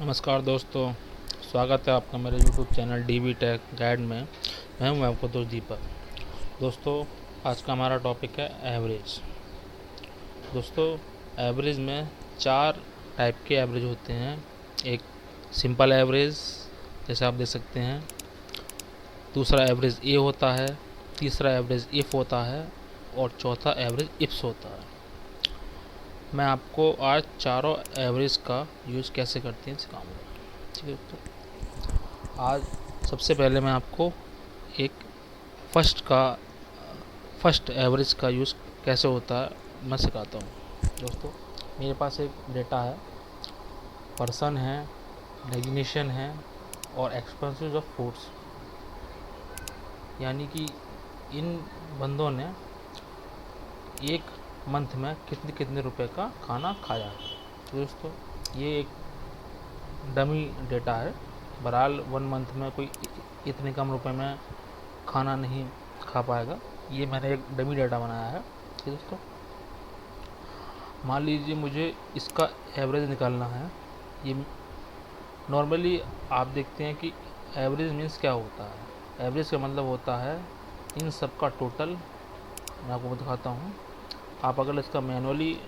नमस्कार दोस्तों, स्वागत है आपका मेरे YouTube channel DB tech guide में। मैं हूं आपको दोस्त दीपक। दोस्तों, आज का हमारा टॉपिक है एवरेज। दोस्तों, एवरेज में 4 टाइप के एवरेज होते हैं। एक सिंपल एवरेज, जैसे आप देख सकते हैं। दूसरा एवरेज ए होता है, तीसरा एवरेज इफ होता है और चौथा एवरेज इफ्स होता है। मैं आपको आज चारों एवरेज का यूज़ कैसे करते हैं सिखाऊंगा। ठीक है दोस्तों, आज सबसे पहले मैं आपको एक फर्स्ट एवरेज का यूज़ कैसे होता है मैं सिखाता हूँ। दोस्तों, मेरे पास एक डेटा है, पर्सन है, डेजिग्नेशन है और एक्सपेंसेस ऑफ फूड्स, यानी कि इन बंदों ने एक मंथ में कितने कितने रुपए का खाना खाया है। तो दोस्तों, ये एक डमी डेटा है। बहरहाल 1 मंथ में कोई इतने कम रुपए में खाना नहीं खा पाएगा। ये मैंने एक डमी डेटा बनाया है। ठीक है दोस्तों, मान लीजिए मुझे इसका एवरेज निकालना है। ये नॉर्मली आप देखते हैं कि एवरेज मीन्स क्या होता है। एवरेज का मतलब होता है इन सब का टोटल। मैं आपको दिखाता हूँ। आप अगर इसका मैनुअली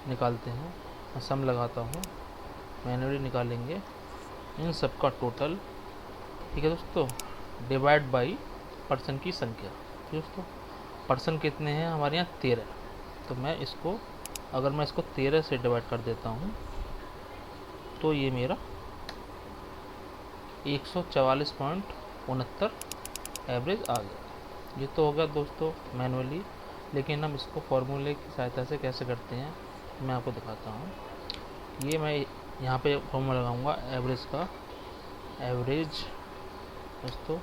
निकालते हैं, मैं सम लगाता हूँ, मैनुअली निकालेंगे इन सब का टोटल। ठीक है दोस्तों, डिवाइड बाई पर्सन की संख्या। ठीक है दोस्तों, पर्सन कितने हैं हमारे यहाँ 13। तो मैं इसको 13 से डिवाइड कर देता हूँ तो ये मेरा 144.69 एवरेज आ गया। ये तो हो गया दोस्तों मैनुअली, लेकिन हम इसको फॉर्मूले की सहायता से कैसे करते हैं मैं आपको दिखाता हूँ। ये मैं यहाँ पे फॉर्मूला लगाऊंगा एवरेज का। एवरेज दोस्तों,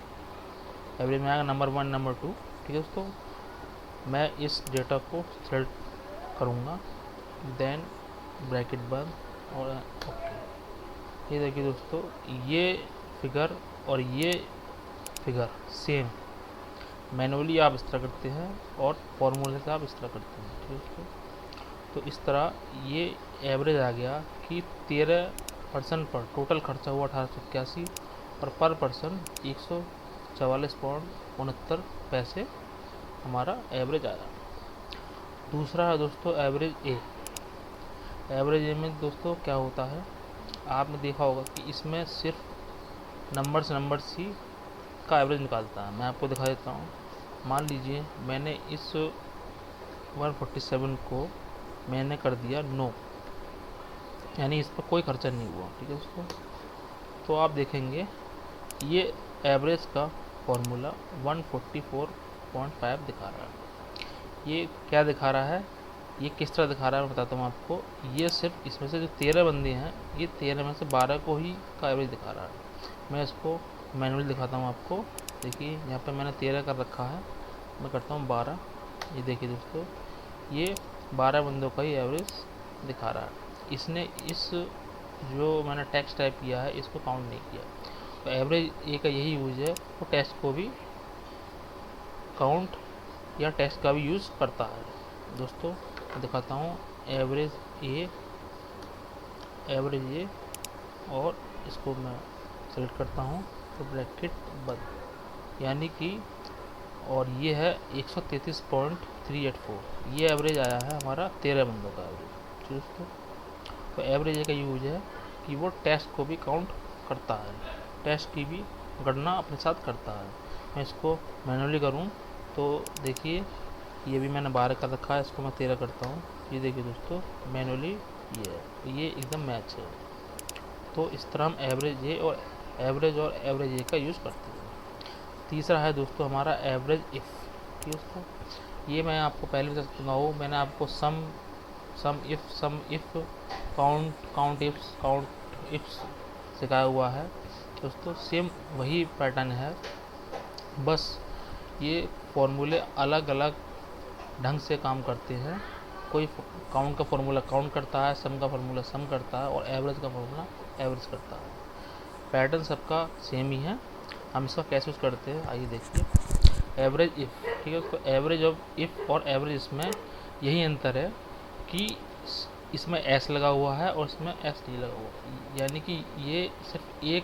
एवरेज में आएगा नंबर 1 नंबर 2। ठीक है दोस्तों, मैं इस डेटा को सेलेक्ट करूँगा, देन ब्रैकेट बंद और ओके। ये देखिए दोस्तों, ये फिगर और ये फिगर सेम। मैनुअली आप इस तरह करते हैं और फॉर्मूले से आप इस तरह करते हैं। ठीक है दोस्तों, तो इस तरह ये एवरेज आ गया कि 13 पर्सन पर टोटल खर्चा हुआ 1881 और पर पर्सन 144.69 पैसे हमारा एवरेज आया। दूसरा है दोस्तों एवरेज ए। एवरेज ए में दोस्तों क्या होता है, आपने देखा होगा कि इसमें सिर्फ नंबर्स ही का एवरेज निकालता है। मैं आपको दिखा देता हूँ। मान लीजिए मैंने इस 147 को मैंने कर दिया नो, यानी इस पर कोई खर्चा नहीं हुआ। ठीक है दोस्तों, तो आप देखेंगे ये एवरेज का फॉर्मूला 144.5 दिखा रहा है। ये क्या दिखा रहा है, ये किस तरह दिखा रहा है मैं बताता हूँ आपको। ये सिर्फ इसमें से जो 13 बंदे हैं, ये 13 में से 12 को ही का एवरेज दिखा रहा है। मैं इसको मैनुअली दिखाता हूँ आपको। देखिए यहाँ पे मैंने 13 कर रखा है, मैं करता हूँ 12। ये देखिए दोस्तों, ये 12 बंदों का ही एवरेज दिखा रहा है। इसने इस जो मैंने टेक्स्ट टाइप किया है इसको काउंट नहीं किया। तो एवरेज ए का यही यूज़ है, वो टेक्स्ट को भी काउंट या टेक्स्ट का भी यूज़ करता है। दोस्तों मैं दिखाता हूँ एवरेज ए और इसको मैं सेलेक्ट करता हूँ तो ब्रैकेट बंद, यानी कि और ये है 133.384। ये एवरेज आया है हमारा 13 बंदों का एवरेज। दोस्तों, तो एवरेज का यूज है कि वो टेस्ट को भी काउंट करता है, टेस्ट की भी गणना अपने साथ करता है। मैं इसको मैनुअली करूँ तो देखिए ये भी मैंने 12 कर रखा है, इसको मैं 13 करता हूँ। ये देखिए दोस्तों मैनुअली ये है, तो ये एकदम मैच है। तो इस तरह हम एवरेज ए का यूज़ करते हैं। तीसरा है दोस्तों हमारा एवरेज इफ़। ठीक है दोस्तों, ये मैं आपको पहले बता चुका हूँ। मैंने आपको सम इफ़ काउंट इफ्स सिखाया हुआ है। दोस्तों सेम वही पैटर्न है, बस ये फॉर्मूले अलग अलग ढंग से काम करते हैं। कोई काउंट का फॉर्मूला काउंट करता है, सम का फॉर्मूला सम करता है और एवरेज का फॉर्मूला एवरेज करता है। पैटर्न सबका सेम ही है। हम इसका कैसे यूज़ करते हैं आइए देखिए। एवरेज इफ़, ठीक है, तो एवरेज ऑफ इफ़ और एवरेज इसमें यही अंतर है कि इसमें एस लगा हुआ है और इसमें एस नहीं लगा हुआ, यानी कि ये सिर्फ एक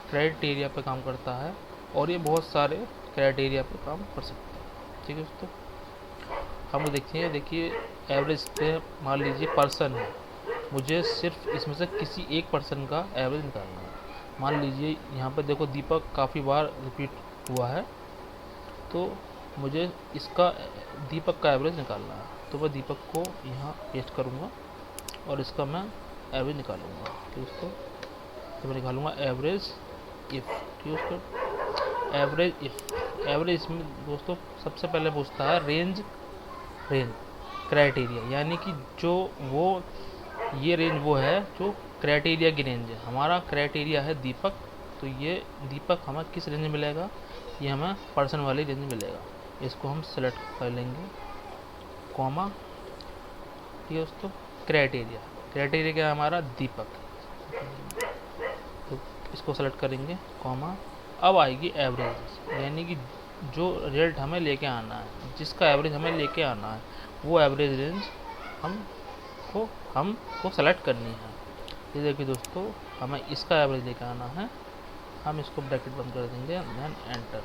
क्राइटेरिया पे काम करता है और ये बहुत सारे क्राइटेरिया पे काम कर सकता है। ठीक है दोस्तों, हम देखिए एवरेज पे मान लीजिए पर्सन है, मुझे सिर्फ इसमें से किसी एक पर्सन का एवरेज निकालना है। मान लीजिए यहाँ पे देखो दीपक काफ़ी बार रिपीट हुआ है, तो मुझे इसका दीपक का एवरेज निकालना है। तो मैं दीपक को यहाँ पेस्ट करूँगा और इसका मैं एवरेज निकालूंगा। ठीक है दोस्तों, तो मैं निकालूंगा एवरेज इफ़। ठीक है दोस्तों, एवरेज इसमें दोस्तों सबसे पहले पूछता है रेंज क्राइटेरिया, यानी कि जो वो ये रेंज वो है जो क्राइटेरिया की रेंज है। हमारा क्राइटेरिया है दीपक, तो ये दीपक हमें किस रेंज में मिलेगा, ये हमें पर्सन वाली रेंज में मिलेगा। इसको हम सेलेक्ट कर लेंगे, कॉमा। ठीक है दोस्तों, क्राइटेरिया क्या है हमारा, दीपक, तो इसको सेलेक्ट करेंगे, कॉमा। अब आएगी एवरेज, यानी कि जो रिजल्ट हमें लेके आना है, जिसका एवरेज हमें लेके आना है, वो एवरेज रेंज हमको सेलेक्ट करनी है। ये देखिए दोस्तों, हमें इसका एवरेज लेके आना है, हम इसको ब्रैकेट बंद कर देंगे, देन एंटर।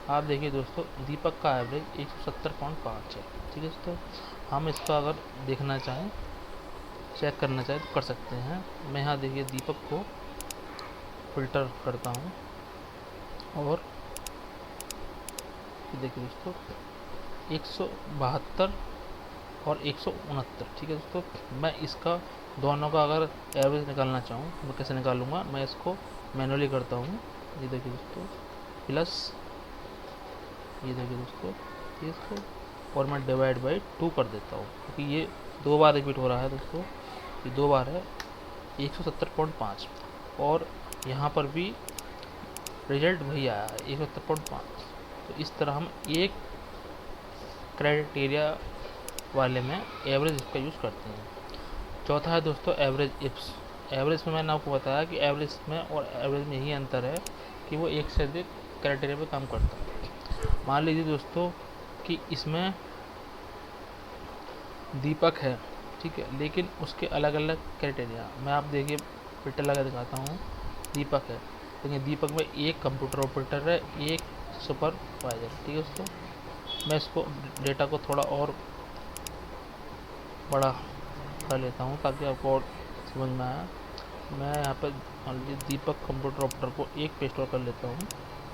आप देखिए दोस्तों, दीपक का एवरेज 170.5 है। ठीक है दोस्तों, हम इसका अगर देखना चाहें, चेक करना चाहें तो कर सकते हैं। मैं यहाँ देखिए दीपक को फिल्टर करता हूँ और देखिए दोस्तों 172 और 169। ठीक है दोस्तों, मैं इसका दोनों का अगर एवरेज निकालना चाहूँ मैं कैसे निकालूंगा, मैं इसको मैनुअली करता हूँ। ये देखिए दोस्तों प्लस, ये देखिए दोस्तों इसको, और मैं डिवाइड बाई 2 कर देता हूँ, क्योंकि ये 2 बार रिपीट हो रहा है दोस्तों, ये 2 बार है। 170.5 और यहाँ पर भी रिजल्ट वही आया है 170.5। तो इस तरह हम एक क्राइटेरिया वाले में एवरेज इसका यूज़ करते हैं। चौथा है दोस्तों एवरेज इफ्स। एवरेज में मैंने आपको बताया कि एवरेज में और एवरेज में यही अंतर है कि वो एक से अधिक क्राइटेरिया पे काम करता है। मान लीजिए दोस्तों कि इसमें दीपक है, ठीक है, लेकिन उसके अलग अलग क्राइटेरिया, मैं आप देखिए फिल्टर लगा दिखाता हूँ। दीपक है, लेकिन दीपक में एक कंप्यूटर ऑपरेटर है, एक सुपरवाइजर। ठीक है दोस्तों, मैं इसको डेटा को थोड़ा और बड़ा कर लेता हूँ ताकि आपको और समझ में आए। मैं यहाँ पर मान लीजिए दीपक कंप्यूटर ऑपरेटर को एक पेस्ट और कर लेता हूँ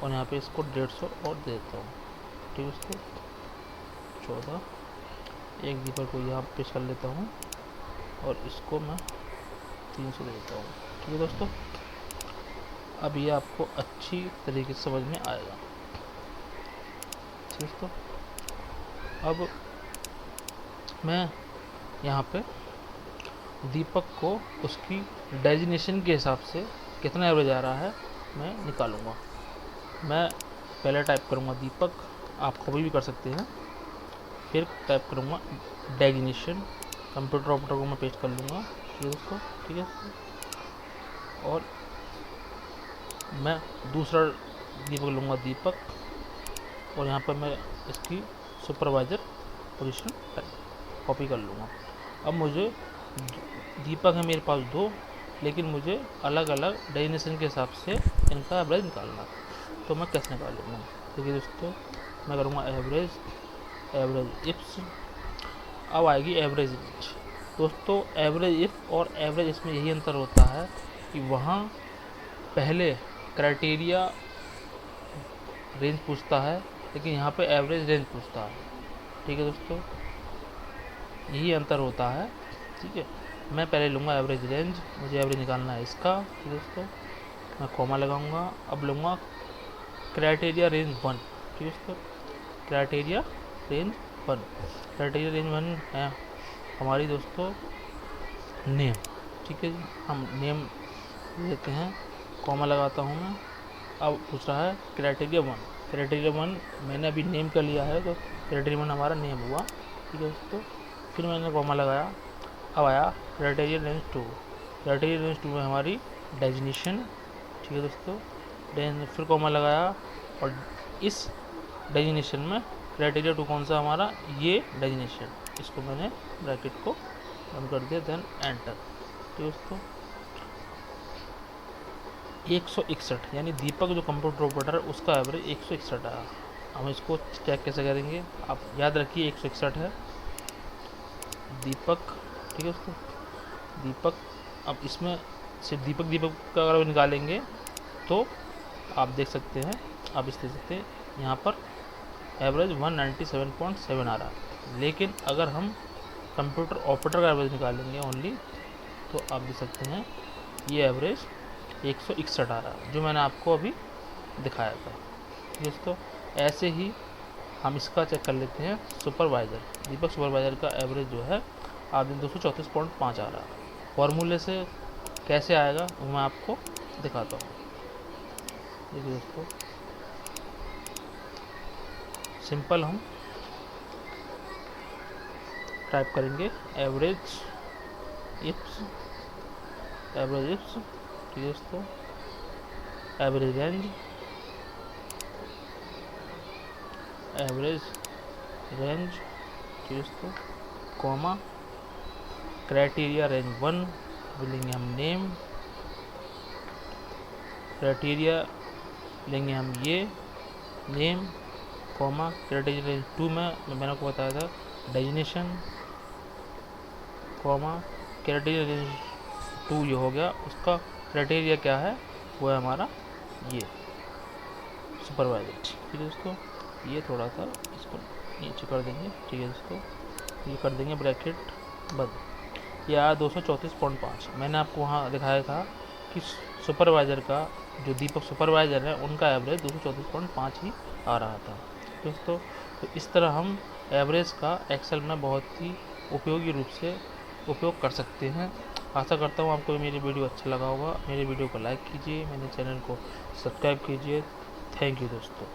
और यहाँ पे इसको 150 और दे देता हूँ। ठीक है दोस्तों, 14, एक दीपक को यहाँ पेस्ट कर लेता हूँ और इसको मैं 300 दे देता हूँ। ठीक है दोस्तों, अब ये आपको अच्छी तरीके से समझ में आएगा। ठीक है दोस्तों, अब मैं यहाँ पे दीपक को उसकी डेजिग्नेशन के हिसाब से कितना एवरेज आ रहा है मैं निकालूंगा। मैं पहले टाइप करूँगा दीपक, आप कभी भी कर सकते हैं, फिर टाइप करूँगा डेजिग्नेशन, कंप्यूटर ऑपरेटर को मैं पेस्ट कर लूँगा। ठीक है दोस्तों, ठीक है, और मैं दूसरा दीपक लूँगा दीपक, और यहाँ पर मैं इसकी सुपरवाइज़र पोजीशन कॉपी कर लूँगा। अब मुझे दीपक है मेरे पास 2, लेकिन मुझे अलग अलग डेजिग्नेशन के हिसाब से इनका एवरेज निकालना है, तो मैं कैसे निकालूँगा। देखिए दोस्तों, मैं करूँगा एवरेज इफ्स। अब आएगी एवरेज रेंज। दोस्तों एवरेज इफ और एवरेज इसमें यही अंतर होता है कि वहाँ पहले क्राइटेरिया रेंज पूछता है, लेकिन यहाँ पे एवरेज रेंज पूछता है। ठीक है दोस्तों, यही अंतर होता है। ठीक है, मैं पहले लूँगा एवरेज रेंज, मुझे एवरेज निकालना है इसका। ठीक है दोस्तों, मैं कॉमा लगाऊंगा। अब लूँगा क्राइटेरिया रेंज 1। ठीक है दोस्तों, क्राइटेरिया रेंज 1, क्राइटेरिया रेंज 1 है हमारी दोस्तों नेम। ठीक है जी, हम नेम लेते हैं, कॉमा लगाता हूँ मैं। अब पूछ रहा है क्राइटेरिया 1, क्राइटेरिया 1 मैंने अभी नेम कर लिया है, तो क्राइटेरिया 1 हमारा नेम हुआ। ठीक है दोस्तों, फिर मैंने कॉमा लगाया। अब आया क्राइटेरिया रेंज 2, क्राइटेरिया रेंज 2 में हमारी डेजिग्नेशन। ठीक है दोस्तों, फिर कॉमा लगाया, और इस डेजिग्नेशन में क्राइटेरिया 2 कौन सा हमारा, ये डेजिग्नेशन, इसको मैंने ब्रैकेट को रन कर दिया, देन एंटर। तो दोस्तों 161 यानी दीपक जो कंप्यूटर ऑपरेटर है उसका एवरेज 161 आया। हम इसको चेक कैसे करेंगे, आप याद रखिए 161 है दीपक, ठीक है दोस्तों। दीपक, अब इसमें सिर्फ दीपक दीपक का अगर निकालेंगे तो आप देख सकते हैं, आप इस देख सकते हैं यहाँ पर एवरेज 197.7 आ रहा है। लेकिन अगर हम कंप्यूटर ऑपरेटर का एवरेज निकालेंगे ओनली, तो आप देख सकते हैं ये एवरेज 161 आ रहा है, जो मैंने आपको अभी दिखाया था दोस्तों। ऐसे ही हम इसका चेक कर लेते हैं सुपरवाइज़र, दीपक सुपरवाइज़र का एवरेज जो है आप 234.5 आ रहा है। फॉर्मूले से कैसे आएगा वो मैं आपको दिखाता हूँ। देखिए दोस्तों, सिंपल हम टाइप करेंगे एवरेज इफ्स, ठीक है दोस्तों, एवरेज रेंज, ठीक है दोस्तों, कॉमा, क्राइटेरिया रेंज 1 लेंगे हम नेम, क्राइटेरिया लेंगे हम ये नेम, कॉमा, क्राइटेरिया रेंज 2 में मैंने आपको बताया था डेजिनेशन, कॉमा, क्राइटेरिया रेंज 2 ये हो गया, उसका क्राइटेरिया क्या है वो है हमारा ये सुपरवाइजर, ठीक है दोस्तों। ये थोड़ा सा इसको नीचे कर देंगे, ठीक है दोस्तों, ये कर देंगे ब्रैकेट बंद। ये आया 234.5। मैंने आपको वहाँ दिखाया था कि सुपरवाइज़र का जो दीपक सुपरवाइज़र है उनका एवरेज 234.5 ही आ रहा था दोस्तों। तो इस तरह हम एवरेज का एक्सेल में बहुत ही उपयोगी रूप से उपयोग कर सकते हैं। आशा करता हूँ आपको मेरी वीडियो अच्छा लगा होगा। मेरे वीडियो को लाइक कीजिए, मेरे चैनल को सब्सक्राइब कीजिए। थैंक यू दोस्तों।